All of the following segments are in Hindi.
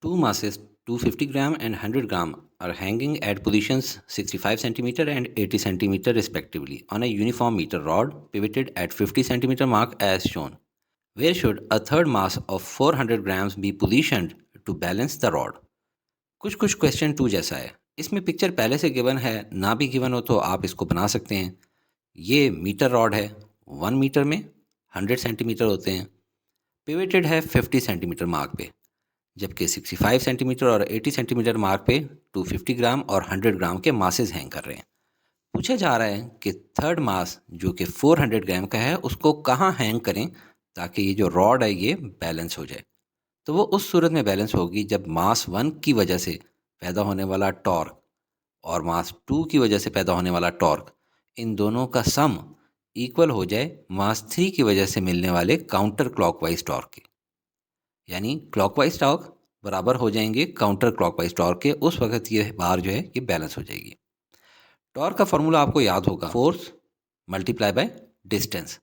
Two masses, 250 gram and 100 gram, are hanging at positions 65 centimeter and 80 centimeter respectively on a uniform meter rod pivoted at 50 centimeter mark as shown. Where should a third mass of 400 grams be positioned to balance the rod? कुछ कुछ क्वेश्चन टू जैसा है। इसमें पिक्चर पहले से गिवन है, ना भी गिवन हो तो आप इसको बना सकते हैं। ये मीटर रॉड है, 1 मीटर में 100 सेंटीमीटर होते हैं। पिवेटेड है 50 सेंटीमीटर मार्क पे, जबकि 65 सेंटीमीटर और 80 सेंटीमीटर मार्क पे 250 ग्राम और 100 ग्राम के मासेस हैंग कर रहे हैं। पूछा जा रहा है कि थर्ड मास जो कि 400 ग्राम का है उसको कहाँ हैंग करें ताकि ये जो रॉड है ये बैलेंस हो जाए। तो वो उस सूरत में बैलेंस होगी जब मास 1 की वजह से पैदा होने वाला टॉर्क और मास 2 की वजह से पैदा होने वाला टॉर्क, इन दोनों का सम इक्वल हो जाए मास 3 की वजह से मिलने वाले काउंटर क्लॉकवाइज टॉर्क के। यानी क्लॉकवाइज टॉर्क बराबर हो जाएंगे काउंटर क्लॉकवाइज टॉर्क के। उस वक्त ये बार जो है ये बैलेंस हो जाएगी। टॉर्क का फॉर्मूला आपको याद होगा, force multiply by distance.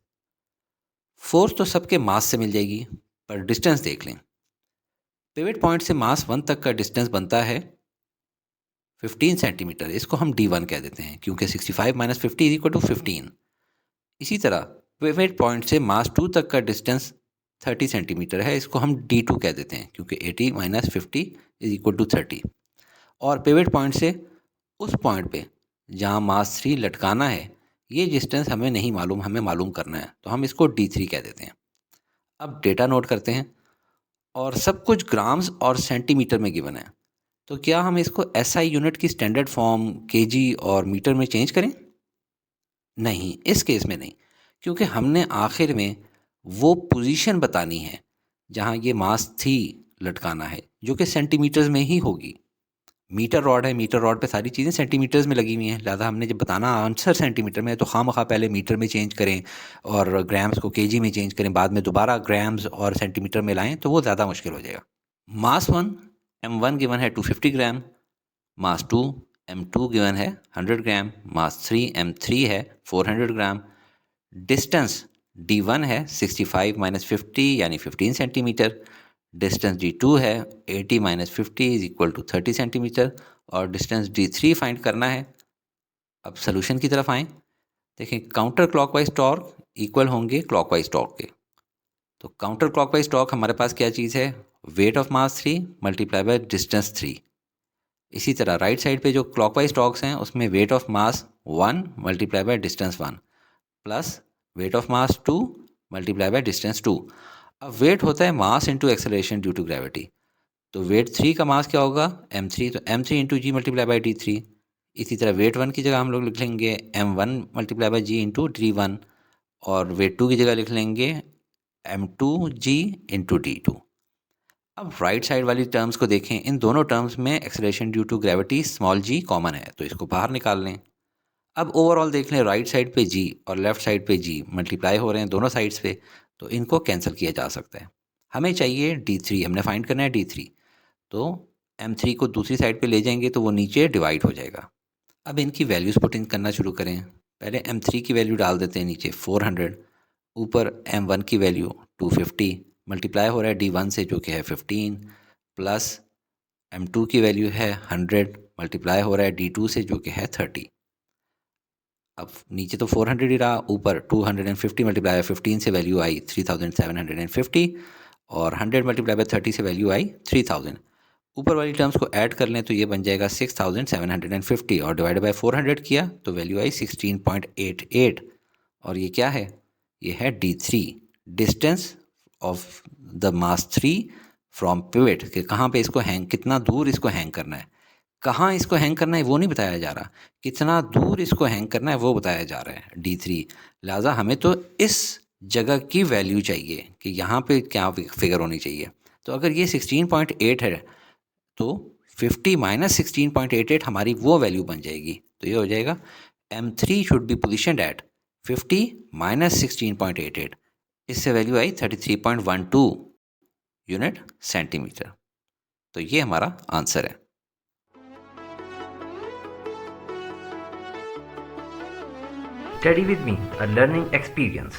Force तो सबके मास से मिल जाएगी, पर डिस्टेंस देख लें। पिवट पॉइंट से मास 1 तक का डिस्टेंस बनता है 15 सेंटीमीटर। इसको हम D1 कह देते हैं क्योंकि 65 माइनस 50 इज इक्वल टू 15। इसी तरह पिवट पॉइंट से मास 2 तक का डिस्टेंस 30 सेंटीमीटर है। इसको हम D2 कह देते हैं क्योंकि 80 माइनस 50 इज इक्वल टू 30। और पिवट पॉइंट से उस पॉइंट पे जहाँ मास 3 लटकाना है, ये डिस्टेंस हमें नहीं मालूम, हमें मालूम करना है, तो हम इसको D3 कह देते हैं। अब डेटा नोट करते हैं और सब कुछ ग्राम्स और सेंटीमीटर में गिवन है। तो क्या हम इसको SI यूनिट की स्टैंडर्ड फॉर्म केजी और मीटर में चेंज करें? नहीं, इस केस में नहीं, क्योंकि हमने आखिर में वो पोजीशन बतानी है जहाँ ये मास 3 लटकाना है, जो कि सेंटीमीटर्स में ही होगी। मीटर रॉड है, मीटर रॉड पे सारी चीज़ें सेंटीमीटर्स में लगी हुई हैं, लिहाजा हमने जब बताना आंसर सेंटीमीटर में है तो खामखा पहले मीटर में चेंज करें और ग्राम्स को केजी में चेंज करें, बाद में दोबारा ग्राम्स और सेंटीमीटर में लाएं तो वो ज़्यादा मुश्किल हो जाएगा। मास 1 M1 गिवन है 250 ग्राम, मास 2 M2 गिवन है 100 ग्राम, मास 3 M3 है 400 ग्राम, डिस्टेंस D1 है 65 माइनस 50 यानी 15 सेंटीमीटर, डिस्टेंस D2 है 80 minus 50 is equal to 30 centimetre और डिस्टेंस D3 फाइंड करना है। अब सोल्यूशन की तरफ आएँ। देखें, काउंटर क्लॉकवाइज टॉर्क इक्वल होंगे क्लॉकवाइज टॉर्क के। तो काउंटर क्लॉकवाइज टॉर्क हमारे पास क्या चीज़ है? Wait of mass 3 multiply by distance 3। इसी तरह राइट साइड पे जो क्लॉकवाइज टॉर्क्स हैं उसमें weight of mass 1 multiply by distance 1 plus weight of mass 2 multiply by distance 2। अब वेट होता है mass into acceleration due to gravity. तो वेट 3 का मास क्या होगा? M3, तो M3 into ji multiply by D3। इसी तरह वेट 1 की जगह हम लोग लिख लेंगे M1 multiply by ji into D1 और वेट 2 की जगह लिख लेंगे M2G इंटू D2। अब राइट साइड वाली टर्म्स को देखें, इन दोनों टर्म्स में acceleration due to gravity small g common है, तो इसको बाहर निकाल लें। अब ओवरऑल देख लें, राइट साइड पे g और लेफ्ट साइड पे g मल्टीप्लाई हो रहे हैं दोनों साइड्स पे, तो इनको कैंसिल किया जा सकता है। हमें चाहिए D3, हमने फाइंड करना है D3। तो M3 को दूसरी साइड पे ले जाएंगे तो वो नीचे डिवाइड हो जाएगा। अब इनकी वैल्यूज़ पुट इन करना शुरू करें। पहले M3 की वैल्यू डाल देते हैं नीचे 400, ऊपर M1 की वैल्यू 250 मल्टीप्लाई हो रहा है D1 से जो कि है 15 प्लस M2 की वैल्यू है 100 मल्टीप्लाई हो रहा है D2 से जो कि है 30। अब नीचे तो 400 ही रहा, ऊपर 250 मल्टीप्लाई 15 से वैल्यू आई 3750 और 100 मल्टीप्लाई बाय 30 से वैल्यू आई 3000। ऊपर वाली टर्म्स को ऐड कर लें तो ये बन जाएगा 6750 और डिवाइड बाय 400 किया तो वैल्यू आई 16.88। और ये क्या है? ये है D3, distance of the mass 3 from pivot, कि कहाँ पे इसको हैंग, कितना दूर इसको हैंग करना है। कहाँ इसको हैंग करना है वो नहीं बताया जा रहा, कितना दूर इसको हैंग करना है वो बताया जा रहा है, D3। लिहाजा हमें तो इस जगह की वैल्यू चाहिए कि यहाँ पे क्या फिगर होनी चाहिए। तो अगर ये 16.8 है तो 50 माइनस 16.88 हमारी वो वैल्यू बन जाएगी। तो ये हो जाएगा M3 should be positioned at 50 minus 16.88। इससे वैल्यू आई 33.12 यूनिट सेंटीमीटर। तो ये हमारा आंसर है। Study with me, a learning experience.